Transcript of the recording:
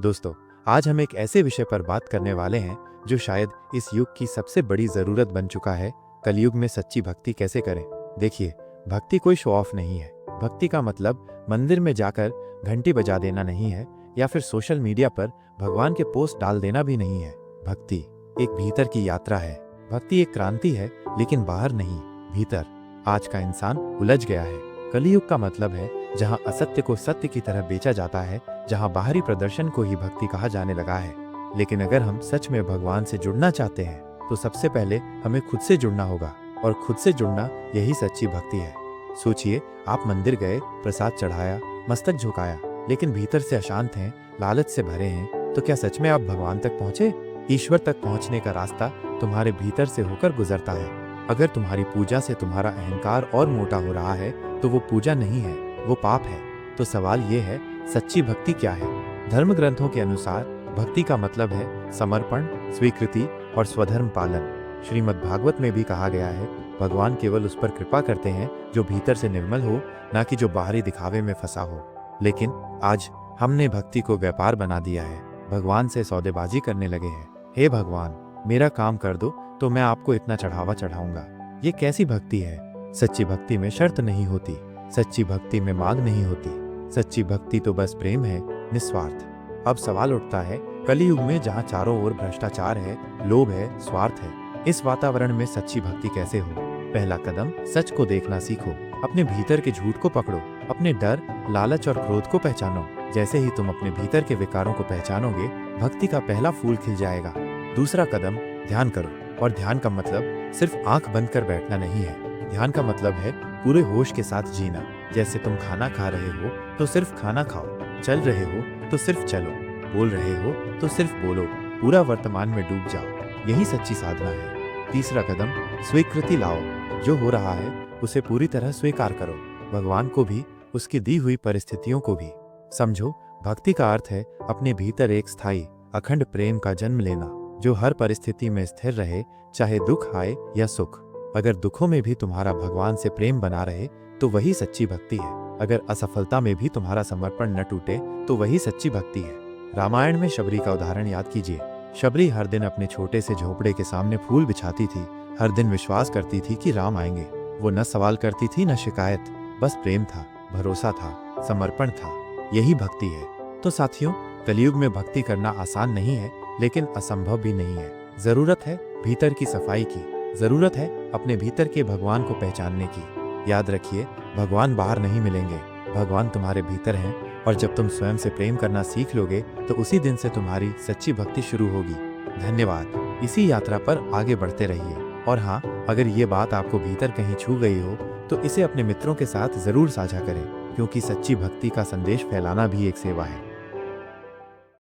दोस्तों, आज हम एक ऐसे विषय पर बात करने वाले हैं जो शायद इस युग की सबसे बड़ी जरूरत बन चुका है। कलयुग में सच्ची भक्ति कैसे करें। देखिए, भक्ति कोई शो ऑफ नहीं है। भक्ति का मतलब मंदिर में जाकर घंटी बजा देना नहीं है, या फिर सोशल मीडिया पर भगवान के पोस्ट डाल देना भी नहीं है। भक्ति एक भीतर की यात्रा है। भक्ति एक क्रांति है, लेकिन बाहर नहीं, भीतर। आज का इंसान उलझ गया है। कलयुग का मतलब है जहां असत्य को सत्य की तरह बेचा जाता है, जहां बाहरी प्रदर्शन को ही भक्ति कहा जाने लगा है। लेकिन अगर हम सच में भगवान से जुड़ना चाहते हैं तो सबसे पहले हमें खुद से जुड़ना होगा, और खुद से जुड़ना यही सच्ची भक्ति है। सोचिए, आप मंदिर गए, प्रसाद चढ़ाया, मस्तक झुकाया, लेकिन भीतर से अशांत हैं, लालच से भरे हैं, तो क्या सच में आप भगवान तक पहुंचे? ईश्वर तक पहुंचने का रास्ता तुम्हारे भीतर से होकर गुजरता है। अगर तुम्हारी पूजा से तुम्हारा अहंकार और मोटा हो रहा है तो वो पूजा नहीं है, वो पाप है। तो सवाल ये है, सच्ची भक्ति क्या है? धर्म ग्रंथों के अनुसार भक्ति का मतलब है समर्पण, स्वीकृति और स्वधर्म पालन। श्रीमद् भागवत में भी कहा गया है, भगवान केवल उस पर कृपा करते हैं जो भीतर से निर्मल हो, ना कि जो बाहरी दिखावे में फंसा हो। लेकिन आज हमने भक्ति को व्यापार बना दिया है। भगवान से सौदेबाजी करने लगे हैं। हे भगवान, मेरा काम कर दो तो मैं आपको इतना चढ़ावा चढ़ाऊंगा। ये कैसी भक्ति है? सच्ची भक्ति में शर्त नहीं होती, सच्ची भक्ति में मांग नहीं होती। सच्ची भक्ति तो बस प्रेम है, निस्वार्थ। अब सवाल उठता है, कलयुग में जहाँ चारों ओर भ्रष्टाचार है, लोभ है, स्वार्थ है, इस वातावरण में सच्ची भक्ति कैसे हो? पहला कदम, सच को देखना सीखो। अपने भीतर के झूठ को पकड़ो, अपने डर, लालच और क्रोध को पहचानो। जैसे ही तुम अपने भीतर के विकारों को पहचानोगे, भक्ति का पहला फूल खिल जाएगा। दूसरा कदम, ध्यान करो। और ध्यान का मतलब सिर्फ आंख बंद कर बैठना नहीं है। ध्यान का मतलब है पूरे होश के साथ जीना। जैसे तुम खाना खा रहे हो तो सिर्फ खाना खाओ, चल रहे हो तो सिर्फ चलो, बोल रहे हो तो सिर्फ बोलो, पूरा वर्तमान में डूब जाओ। यही सच्ची साधना है। तीसरा कदम, स्वीकृति लाओ। जो हो रहा है उसे पूरी तरह स्वीकार करो, भगवान को भी, उसकी दी हुई परिस्थितियों को भी। समझो, भक्ति का अर्थ है अपने भीतर एक स्थायी अखंड प्रेम का जन्म लेना, जो हर परिस्थिति में स्थिर रहे, चाहे दुख आए या सुख। अगर दुखों में भी तुम्हारा भगवान से प्रेम बना रहे तो वही सच्ची भक्ति है। अगर असफलता में भी तुम्हारा समर्पण न टूटे तो वही सच्ची भक्ति है। रामायण में शबरी का उदाहरण याद कीजिए। शबरी हर दिन अपने छोटे से झोपड़े के सामने फूल बिछाती थी, हर दिन विश्वास करती थी कि राम आएंगे। वो न सवाल करती थी न शिकायत, बस प्रेम था, भरोसा था, समर्पण था। यही भक्ति है। तो साथियों, कलयुग में भक्ति करना आसान नहीं है, लेकिन असंभव भी नहीं है। जरूरत है भीतर की सफाई की, जरूरत है अपने भीतर के भगवान को पहचानने की। याद रखिए, भगवान बाहर नहीं मिलेंगे, भगवान तुम्हारे भीतर हैं। और जब तुम स्वयं से प्रेम करना सीख लोगे तो उसी दिन से तुम्हारी सच्ची भक्ति शुरू होगी। धन्यवाद। इसी यात्रा पर आगे बढ़ते रहिए। और हाँ, अगर ये बात आपको भीतर कहीं छू गई हो तो इसे अपने मित्रों के साथ जरूर साझा करें, क्योंकि सच्ची भक्ति का संदेश फैलाना भी एक सेवा है।